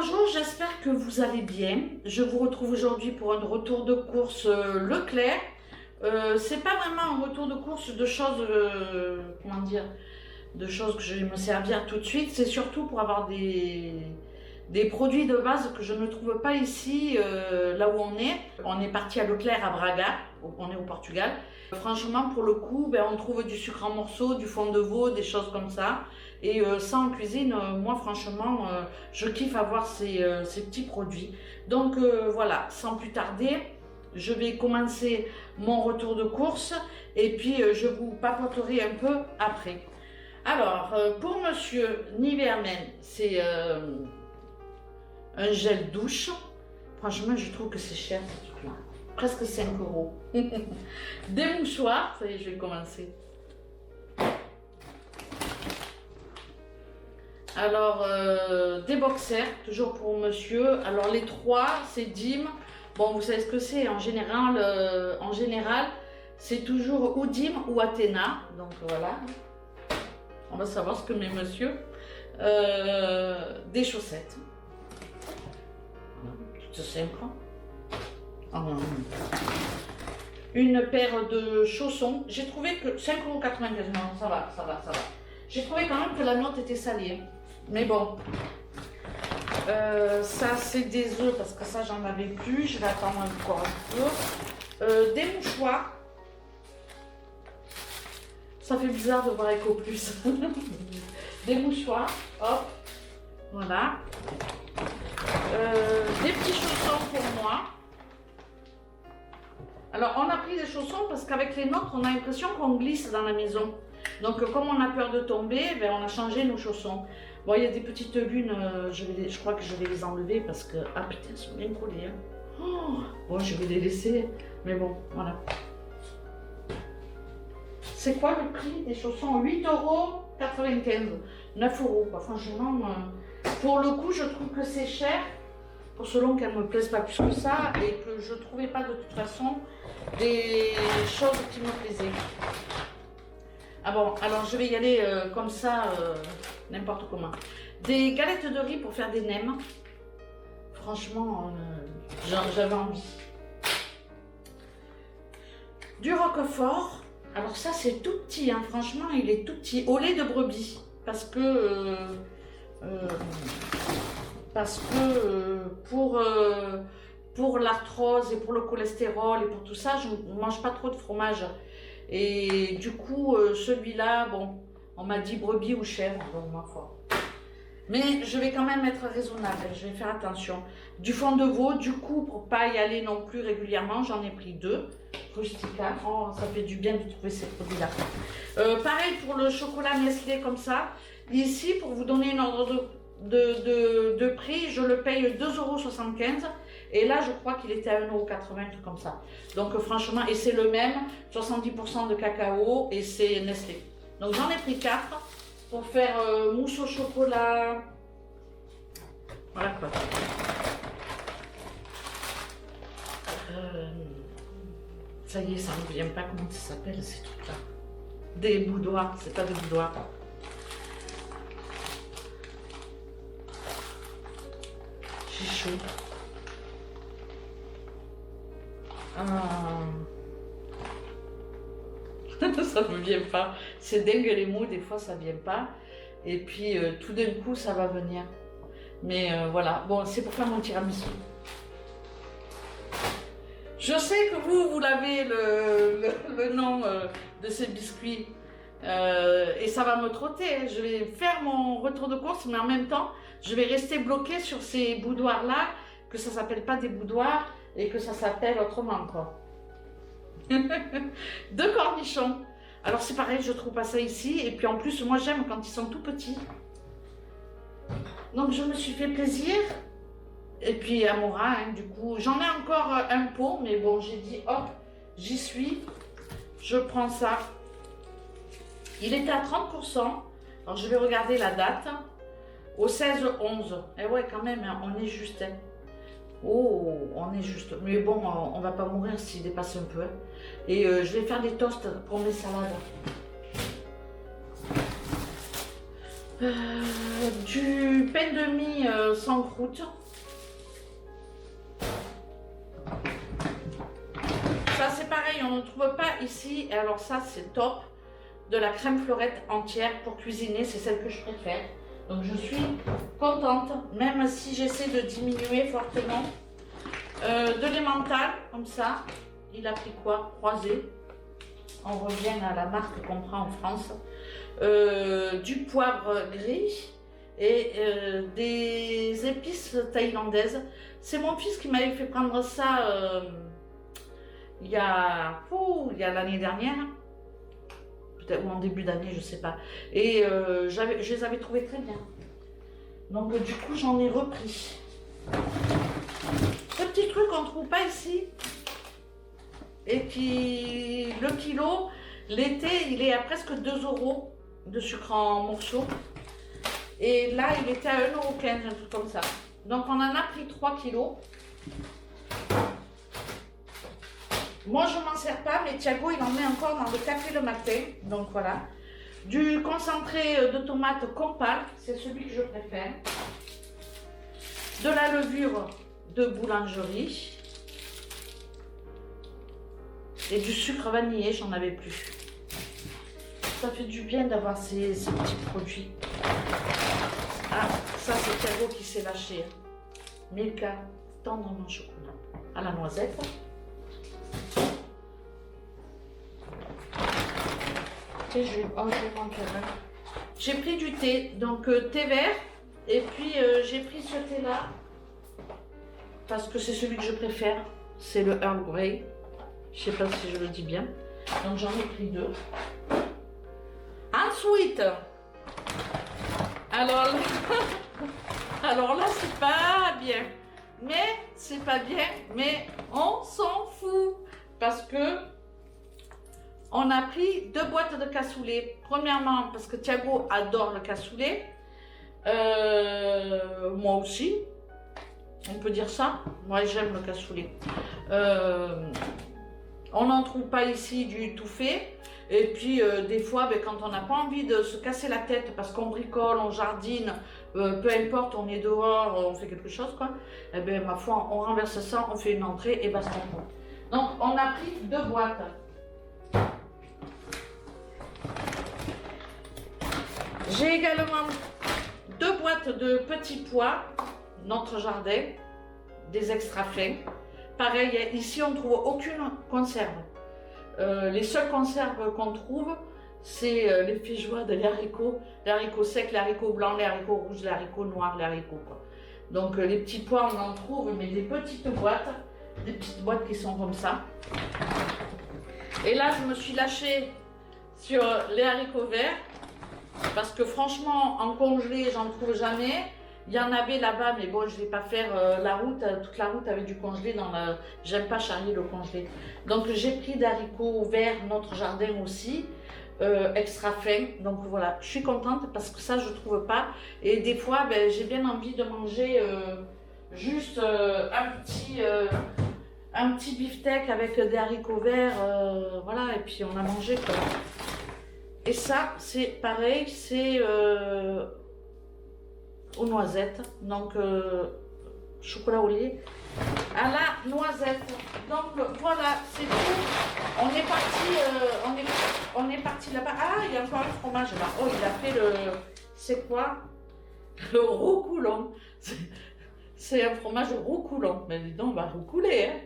bonjour, j'espère que vous allez bien. Je vous retrouve aujourd'hui pour un retour de course Leclerc. C'est pas vraiment un retour de course de choses, comment dire, de choses que je vais me servir tout de suite. C'est surtout pour avoir des produits de base que je ne trouve pas ici, là où on est. On est parti à Leclerc à Braga, on est au Portugal. Franchement, pour le coup, on trouve du sucre en morceaux, du fond de veau, des choses comme ça. Et ça en cuisine, moi franchement, je kiffe avoir ces petits produits. Donc voilà, sans plus tarder, je vais commencer mon retour de course et puis je vous papoterai un peu après. Alors, pour monsieur Nivea Men, c'est un gel douche. Franchement, je trouve que c'est cher ce truc-là. Presque 5 €. Des mouchoirs, ça y est, je vais commencer. Alors, des boxers, toujours pour monsieur. Alors, les trois, c'est Dim. Bon, vous savez ce que c'est. En général, c'est toujours ou Dim ou Athéna. Donc, voilà. On va savoir ce que met monsieur. Des chaussettes. Tout simple. Une paire de chaussons. J'ai trouvé que 5,95 €. Non, ça va. J'ai trouvé quand même que la note était salée. Mais bon. Ça, c'est des œufs parce que ça, j'en avais plus. Je vais attendre encore un peu. Des mouchoirs. Ça fait bizarre de voir Eco Plus. Des mouchoirs. Hop. Voilà. Des petits chaussons pour moi. Alors, on a pris des chaussons parce qu'avec les nôtres, on a l'impression qu'on glisse dans la maison. Donc, comme on a peur de tomber, on a changé nos chaussons. Bon, il y a des petites lunes, je crois que je vais les enlever parce que... Ah putain, elles sont bien collées. Hein. Oh, bon, je vais les laisser, mais bon, voilà. C'est quoi le prix des chaussons? 8,95 €. 9 € quoi. Franchement, pour le coup, je trouve que c'est cher. Pour selon qu'elles ne me plaisent pas plus que ça et que je ne trouvais pas de toute façon des choses qui me plaisaient. Ah bon, alors je vais y aller comme ça, n'importe comment. Des galettes de riz pour faire des nems. Franchement, j'avais envie. Du roquefort. Alors ça, c'est tout petit, hein. Franchement, il est tout petit. Au lait de brebis. Parce que pour l'arthrose et pour le cholestérol et pour tout ça, je ne mange pas trop de fromage. Et du coup, celui-là, bon, on m'a dit brebis ou chèvre, donc ma foi. Mais je vais quand même être raisonnable, je vais faire attention. Du fond de veau, du coup, pour pas y aller non plus régulièrement, j'en ai pris 2. Rustica, oh, ça fait du bien de trouver ces produits-là. Pareil pour le chocolat Nestlé comme ça. Ici, pour vous donner une ordre de prix, je le paye 2,75 €. Et là, je crois qu'il était à 1,80 €, un truc comme ça. Donc franchement, et c'est le même, 70% de cacao et c'est Nestlé. Donc j'en ai pris 4 pour faire mousse au chocolat. Voilà quoi. Ça y est, ça ne me vient pas comment ça s'appelle ces trucs-là. Des boudoirs, c'est pas des boudoirs. J'ai chaud. Ça ne me vient pas. C'est dingue les mots, des fois ça ne vient pas. Et puis tout d'un coup ça va venir. Mais voilà, bon, c'est pour faire mon tiramisu. Je sais que vous l'avez le nom de ces biscuits. Et ça va me trotter. Je vais faire mon retour de course, mais en même temps, je vais rester bloquée sur ces boudoirs-là, que ça s'appelle pas des boudoirs et que ça s'appelle autrement, quoi. Deux cornichons. Alors c'est pareil, je trouve pas ça ici. Et puis en plus, moi j'aime quand ils sont tout petits. Donc je me suis fait plaisir. Et puis Amora, hein, du coup, j'en ai encore un pot, mais bon, j'ai dit hop, j'y suis. Je prends ça. Il était à 30%. Alors je vais regarder la date. Au 16-11. Et ouais, quand même, hein, on est juste. Hein. Oh, on est juste. Mais bon, on va pas mourir s'il dépasse un peu. Hein. Et je vais faire des toasts pour mes salades. Du pain de mie sans croûte. Ça c'est pareil, on ne trouve pas ici. Et alors ça c'est top. De la crème fleurette entière pour cuisiner, c'est celle que je préfère. Donc je suis contente, même si j'essaie de diminuer fortement. De l'emmental, comme ça. Il a pris quoi? Croisé. On revient à la marque qu'on prend en France. Du poivre gris et des épices thaïlandaises. C'est mon fils qui m'avait fait prendre ça il y a l'année dernière. Peut-être ou en début d'année, je sais pas. Et je les avais trouvés très bien. Donc du coup, j'en ai repris. Ce petit truc qu'on ne trouve pas ici. Et qui, le kilo, l'été, il est à presque 2 € de sucre en morceaux. Et là, il était à 1,15 €, un truc comme ça. Donc on en a pris 3 kilos. Moi, je m'en sers pas, mais Thiago, il en met encore dans le café le matin. Donc voilà. Du concentré de tomate Compal, c'est celui que je préfère. De la levure de boulangerie. Et du sucre vanillé, j'en avais plus. Ça fait du bien d'avoir ces petits produits. Ah, ça c'est Thiago qui s'est lâché. Milka, tendrement chocolat. À la noisette. J'ai pris du thé, donc thé vert, et puis j'ai pris ce thé là, parce que c'est celui que je préfère, c'est le Earl Grey, je sais pas si je le dis bien, donc j'en ai pris 2. Ensuite, alors là c'est pas bien, mais on s'en fout, parce que on a pris 2 boîtes de cassoulet. Premièrement, parce que Thiago adore le cassoulet. Moi aussi. On peut dire ça. Moi, j'aime le cassoulet. On n'en trouve pas ici du tout fait. Et puis, des fois, quand on n'a pas envie de se casser la tête parce qu'on bricole, on jardine, peu importe, on est dehors, on fait quelque chose, quoi. Eh bien, ma foi, on renverse ça, on fait une entrée et basta. Donc, on a pris 2 boîtes. J'ai également 2 boîtes de petits pois, notre jardin, des extra fins. Pareil, ici on ne trouve aucune conserve. Les seules conserves qu'on trouve, c'est les féjois de les haricots secs, les haricots blancs, les haricots rouges, les haricots noirs, les haricots quoi. Donc les petits pois on en trouve, mais des petites boîtes qui sont comme ça. Et là je me suis lâchée sur les haricots verts. Parce que franchement, en congelé, j'en trouve jamais. Il y en avait là-bas, mais bon, je ne vais pas faire toute la route avec du congelé. J'aime pas charrier le congelé. Donc, j'ai pris des haricots verts, notre jardin aussi, extra fin. Donc voilà, je suis contente parce que ça, je ne trouve pas. Et des fois, j'ai bien envie de manger juste un petit beefsteak avec des haricots verts. Voilà, et puis on a mangé quoi. Et ça, c'est pareil, c'est aux noisettes, donc chocolat au lait à la noisette. Donc voilà, c'est tout. On est parti là-bas. Ah, il y a encore un fromage là. Oh, il a fait c'est quoi? Le roucoulon. C'est un fromage roucoulon. Mais dis donc, on va roucouler, hein.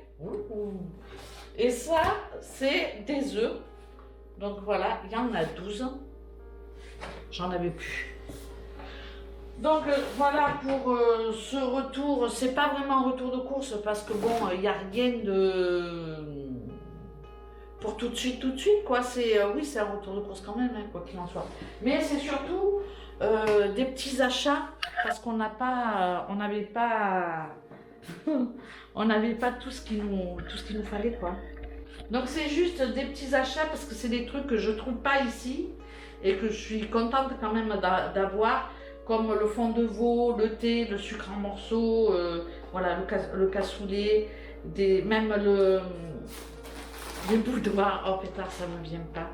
Et ça, c'est des œufs. Donc voilà, il y en a 12. J'en avais plus. Donc voilà pour ce retour. C'est pas vraiment un retour de course parce que bon, il n'y a rien de... pour tout de suite quoi. Oui, c'est un retour de course quand même, hein, quoi qu'il en soit. Mais c'est surtout des petits achats parce qu'on n'avait pas on n'avait pas tout ce qu'il nous fallait quoi. Donc c'est juste des petits achats parce que c'est des trucs que je trouve pas ici et que je suis contente quand même d'avoir, comme le fond de veau, le thé, le sucre en morceaux, voilà, le cassoulet, même les boudoirs. Oh pétard, ça me vient pas.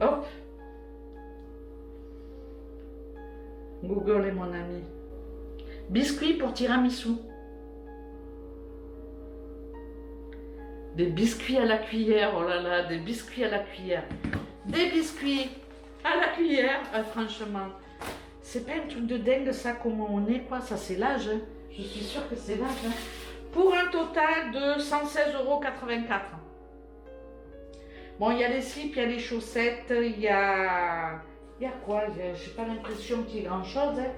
Hop. Google est mon ami. Biscuits pour tiramisu. Des biscuits à la cuillère, oh là là, des biscuits à la cuillère. Des biscuits à la cuillère, franchement. C'est pas un truc de dingue ça, comment on est, quoi. Ça, c'est l'âge, hein. Je suis sûre que c'est l'âge. Hein. Pour un total de 116,84 €. Bon, il y a les slips, il y a les chaussettes, il y a... Il y a quoi? J'ai pas l'impression qu'il y ait grand-chose. Hein.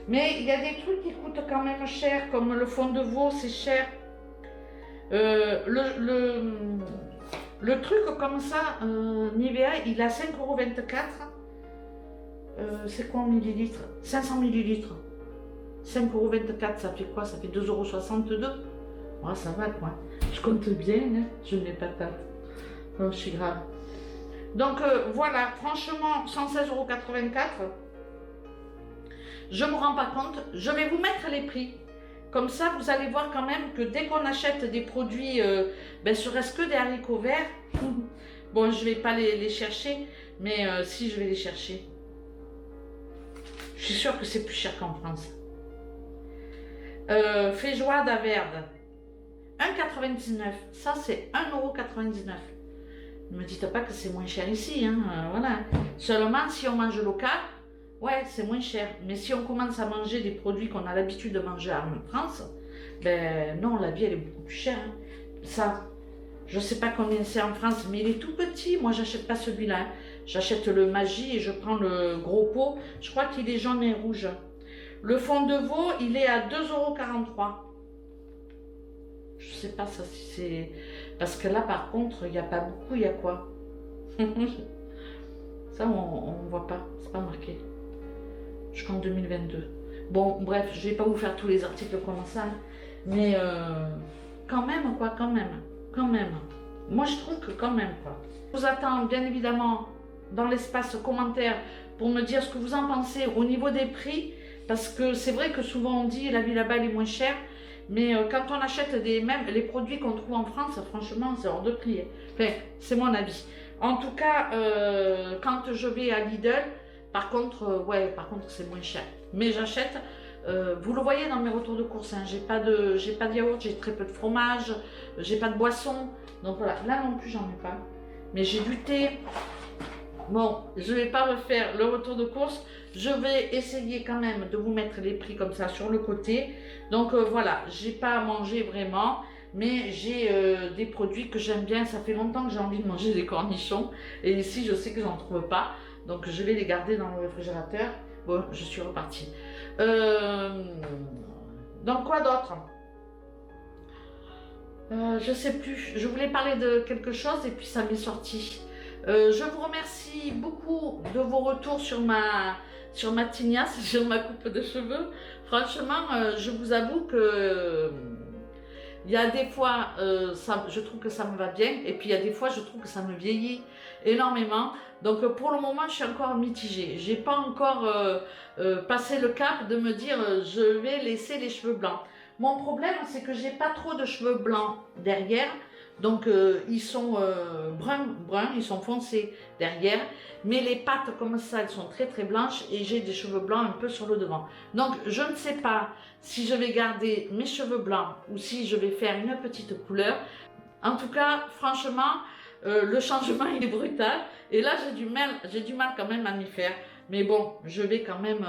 Mais il y a des trucs qui coûtent quand même cher, comme le fond de veau, c'est cher. Le truc comme ça, Nivea, il a 5,24 €. C'est quoi en millilitres? 500 millilitres. 5,24 €, ça fait quoi? Ça fait 2,62 €. Oh, ça va quoi. Je compte bien, hein. Je n'ai pas tête. Oh, je suis grave. Donc voilà, franchement, 116,84 €. Je ne me rends pas compte. Je vais vous mettre les prix. Comme ça, vous allez voir quand même que dès qu'on achète des produits, serait-ce que des haricots verts. Bon, je ne vais pas les chercher, mais si, je vais les chercher. Je suis sûre que c'est plus cher qu'en France. Feijoada verde, 1,99 €. Ça, c'est 1,99 €. Ne me dites pas que c'est moins cher ici, hein, voilà. Seulement, si on mange local, ouais, c'est moins cher. Mais si on commence à manger des produits qu'on a l'habitude de manger en France, ben non, la vie, elle est beaucoup plus chère. Hein. Ça, je ne sais pas combien c'est en France, mais il est tout petit. Moi, j'achète pas celui-là. Hein. J'achète le Maggi et je prends le gros pot. Je crois qu'il est jaune et rouge. Le fond de veau, il est à 2,43 €. Je sais pas ça si c'est... Parce que là, par contre, il n'y a pas beaucoup, il y a quoi? Ça, on ne voit pas, c'est pas marqué. Jusqu'en 2022. Bon, bref, je vais pas vous faire tous les articles comme ça. Mais quand même, quoi, quand même. Moi, je trouve que quand même, quoi. Je vous attends, bien évidemment, dans l'espace commentaire pour me dire ce que vous en pensez au niveau des prix. Parce que c'est vrai que souvent on dit la vie là-bas elle est moins chère. Mais quand on achète même les produits qu'on trouve en France, franchement, c'est hors de prix. Enfin, c'est mon avis. En tout cas, quand je vais à Lidl, par contre, c'est moins cher. Mais j'achète, vous le voyez dans mes retours de course, hein, j'ai pas de yaourt, j'ai très peu de fromage, j'ai pas de boisson. Donc voilà, là non plus, j'en ai pas. Mais j'ai du thé. Bon, je vais pas refaire le retour de course. Je vais essayer quand même de vous mettre les prix comme ça sur le côté. Donc voilà, j'ai pas à manger vraiment, mais j'ai des produits que j'aime bien. Ça fait longtemps que j'ai envie de manger des cornichons. Et ici, je sais que j'en trouve pas. Donc je vais les garder dans le réfrigérateur. Bon, je suis repartie. Donc quoi d'autre? Je sais plus. Je voulais parler de quelque chose et puis ça m'est sorti. Je vous remercie beaucoup de vos retours sur ma tignasse, sur ma coupe de cheveux. Franchement, je vous avoue que il y a des fois, je trouve que ça me va bien, et puis il y a des fois, je trouve que ça me vieillit énormément. Donc pour le moment, je suis encore mitigée. J'ai pas encore passé le cap de me dire je vais laisser les cheveux blancs. Mon problème, c'est que j'ai pas trop de cheveux blancs derrière. Donc ils sont bruns, ils sont foncés derrière, mais les pattes comme ça, elles sont très très blanches et j'ai des cheveux blancs un peu sur le devant. Donc je ne sais pas si je vais garder mes cheveux blancs ou si je vais faire une petite couleur. En tout cas, franchement, le changement il est brutal et là j'ai du mal quand même à m'y faire. Mais bon, je vais quand même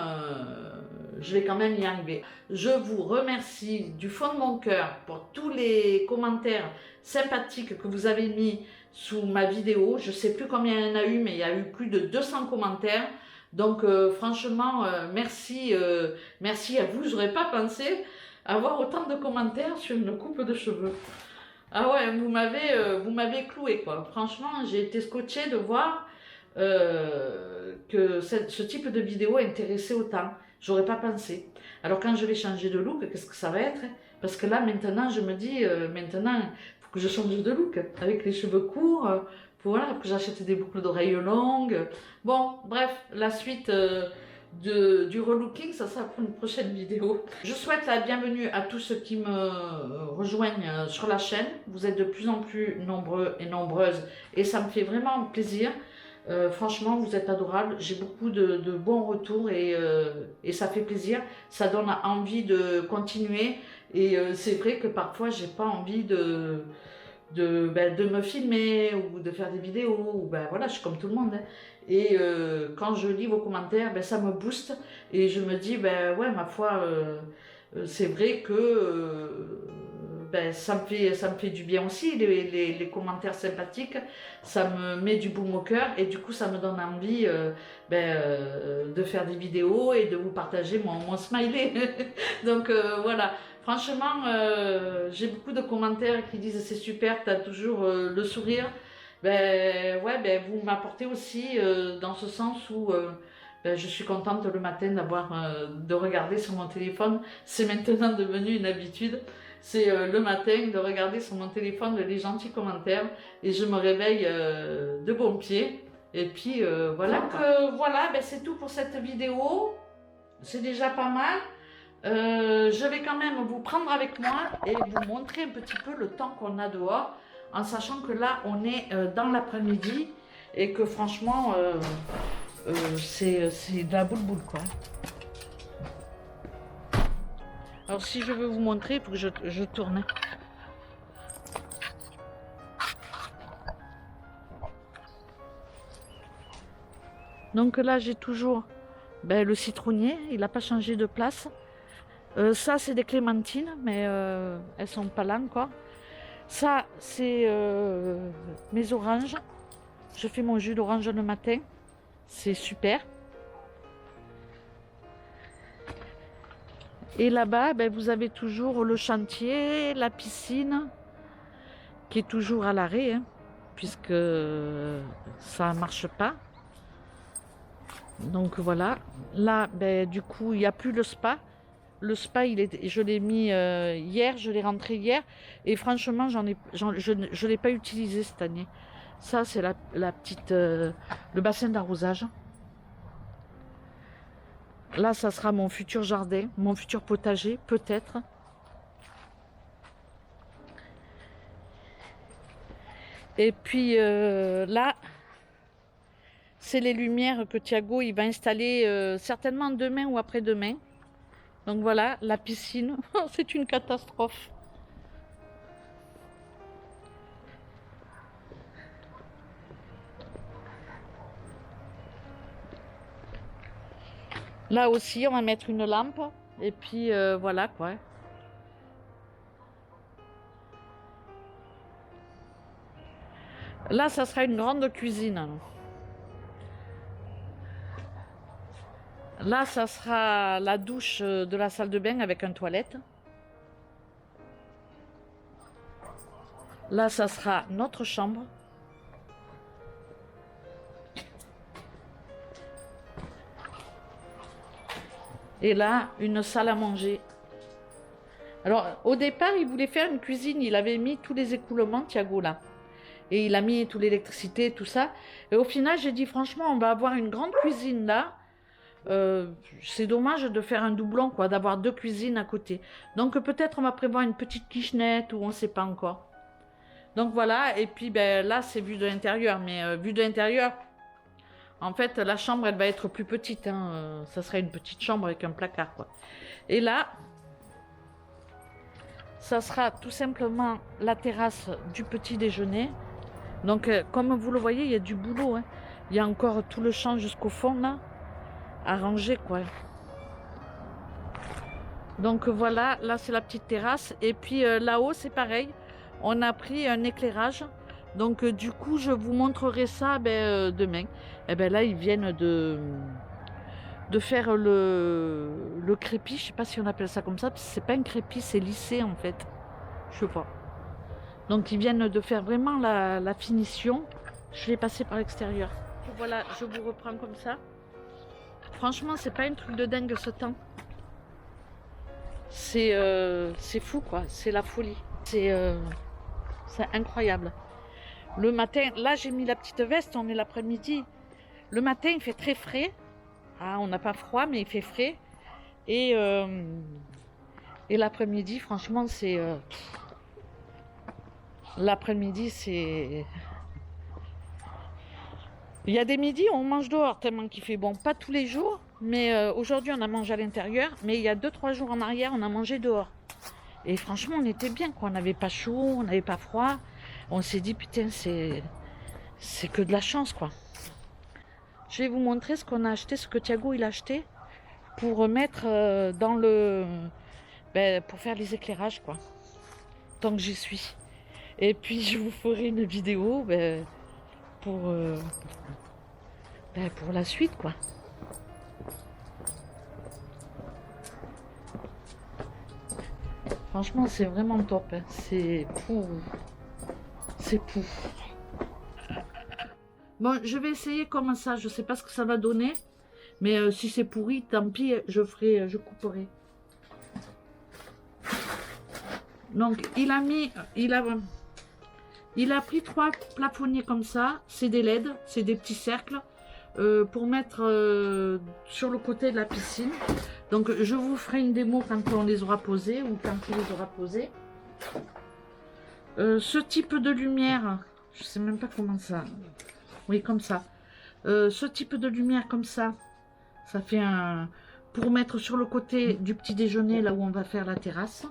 y arriver. Je vous remercie du fond de mon cœur pour tous les commentaires sympathiques que vous avez mis sous ma vidéo. Je ne sais plus combien il y en a eu, mais il y a eu plus de 200 commentaires. Donc franchement, merci à vous. Je n'aurais pas pensé avoir autant de commentaires sur une coupe de cheveux. Ah ouais, vous m'avez cloué quoi. Franchement, j'ai été scotchée de voir que ce type de vidéo intéressait autant. J'aurais pas pensé. Alors quand je vais changer de look, qu'est-ce que ça va être? Parce que là maintenant je me dis, maintenant il faut que je change de look. Avec les cheveux courts, voilà, que j'achète des boucles d'oreilles longues. Bon, bref, la suite du relooking, ça sera pour une prochaine vidéo. Je souhaite la bienvenue à tous ceux qui me rejoignent sur la chaîne. Vous êtes de plus en plus nombreux et nombreuses et ça me fait vraiment plaisir. Franchement, vous êtes adorables. J'ai beaucoup de bons retours et ça fait plaisir. Ça donne envie de continuer. Et c'est vrai que parfois, j'ai pas envie de me filmer ou de faire des vidéos. Ou, ben, voilà, je suis comme tout le monde, hein. Et quand je lis vos commentaires, ben, ça me booste. Et je me dis, ben ouais, ma foi, c'est vrai que ben, ça me fait du bien aussi, les commentaires sympathiques. Ça me met du baume au cœur et du coup, ça me donne envie de faire des vidéos et de vous partager mon smiley. Donc voilà. Franchement, j'ai beaucoup de commentaires qui disent c'est super, tu as toujours le sourire. Ben ouais, ben vous m'apportez aussi dans ce sens où ben, je suis contente le matin de regarder sur mon téléphone. C'est maintenant devenu une habitude. C'est le matin de regarder sur mon téléphone les gentils commentaires et je me réveille de bon pied. Et puis voilà. Donc voilà, ben, c'est tout pour cette vidéo. C'est déjà pas mal. Je vais quand même vous prendre avec moi et vous montrer un petit peu le temps qu'on a dehors, en sachant que là on est dans l'après-midi et que franchement c'est de la boule quoi. Alors si je veux vous montrer, il faut que je tourne. Donc là j'ai toujours le citronnier, il n'a pas changé de place. Ça c'est des clémentines, mais elles sont pas là encore. Ça c'est mes oranges. Je fais mon jus d'orange le matin. C'est super. Et là-bas, ben, vous avez toujours le chantier, la piscine, qui est toujours à l'arrêt, hein, puisque ça ne marche pas. Donc voilà. Là, ben, du coup, il n'y a plus le spa. Le spa, je l'ai mis hier, je l'ai rentré hier. Et franchement, je ne l'ai pas utilisé cette année. Ça, c'est la petite, le bassin d'arrosage. Là, ça sera mon futur jardin, mon futur potager, peut-être. Et puis là, c'est les lumières que Thiago il va installer certainement demain ou après-demain. Donc voilà, la piscine, c'est une catastrophe. Là aussi, on va mettre une lampe. Et puis voilà quoi. Là, ça sera une grande cuisine. Là, ça sera la douche de la salle de bain avec une toilette. Là, ça sera notre chambre. Et là, une salle à manger. Alors, au départ, il voulait faire une cuisine. Il avait mis tous les écoulements, Thiago, là. Et il a mis toute l'électricité, tout ça. Et au final, j'ai dit, franchement, on va avoir une grande cuisine là. C'est dommage de faire un doublon, quoi, d'avoir deux cuisines à côté. Donc, peut-être on va prévoir une petite kitchenette ou on ne sait pas encore. Donc, voilà. Et puis, ben, là, c'est vu de l'intérieur. Mais vu de l'intérieur, en fait, la chambre, elle va être plus petite. Hein. Ça serait une petite chambre avec un placard, quoi. Et là, ça sera tout simplement la terrasse du petit déjeuner. Donc, comme vous le voyez, il y a du boulot. Hein. Il y a encore tout le champ jusqu'au fond, là, à ranger, quoi. Donc, voilà, là, c'est la petite terrasse. Et puis, là-haut, c'est pareil. On a pris un éclairage. Donc, du coup, je vous montrerai ça demain. Et ben là, ils viennent de faire le crépi. Je sais pas si on appelle ça comme ça. C'est pas un crépi, c'est lissé, en fait. Je sais pas. Donc, ils viennent de faire vraiment la finition. Je vais passer par l'extérieur. Voilà, je vous reprends comme ça. Franchement, c'est pas un truc de dingue ce temps. C'est fou, quoi. C'est la folie. C'est incroyable. Le matin, là, j'ai mis la petite veste. On est l'après-midi. Le matin, il fait très frais. Ah, on n'a pas froid, mais il fait frais. Et l'après-midi, franchement, c'est... l'après-midi, c'est... Il y a des midis, on mange dehors tellement qu'il fait bon. Pas tous les jours, mais aujourd'hui on a mangé à l'intérieur. Mais il y a 2-3 jours en arrière, on a mangé dehors. Et franchement, on était bien, quoi. On n'avait pas chaud, on n'avait pas froid. On s'est dit, putain, c'est que de la chance, quoi. Je vais vous montrer ce qu'on a acheté, ce que Thiago il a acheté pour mettre dans le... pour faire les éclairages, quoi. Tant que j'y suis. Et puis, je vous ferai une vidéo pour la suite, quoi. Franchement, c'est vraiment top. Hein. C'est pouf. C'est pouf. Bon, je vais essayer comme ça. Je sais pas ce que ça va donner. Mais si c'est pourri, tant pis, je couperai. Donc, il a pris 3 plafonniers comme ça. C'est des LED, c'est des petits cercles. Pour mettre sur le côté de la piscine. Donc je vous ferai une démo quand on les aura posés ou quand il les aura posés. Ce type de lumière, je sais même pas comment ça. Oui, comme ça. Ce type de lumière comme ça fait un... pour mettre sur le côté du petit déjeuner, là où on va faire la terrasse.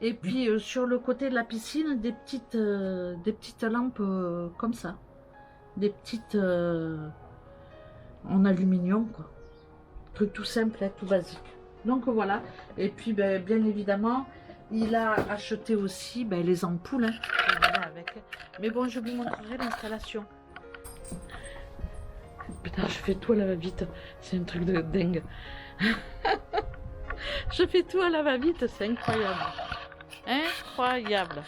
Et puis sur le côté de la piscine, des petites lampes comme ça. Des petites en aluminium, quoi. Truc tout simple, hein, tout basique. Donc voilà. Et puis bien évidemment, il a acheté aussi les ampoules. Hein, avec. Mais bon, je vous montrerai l'installation. Putain, je fais tout à la va-vite. C'est un truc de dingue. Je fais tout à la va-vite, c'est incroyable. Incroyable.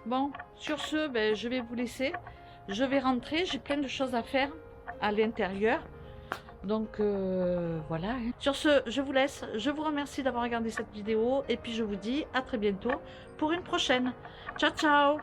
Bon, sur ce, je vais vous laisser. Je vais rentrer, j'ai plein de choses à faire à l'intérieur. Donc voilà. Sur ce, je vous laisse. Je vous remercie d'avoir regardé cette vidéo. Et puis je vous dis à très bientôt pour une prochaine. Ciao, ciao.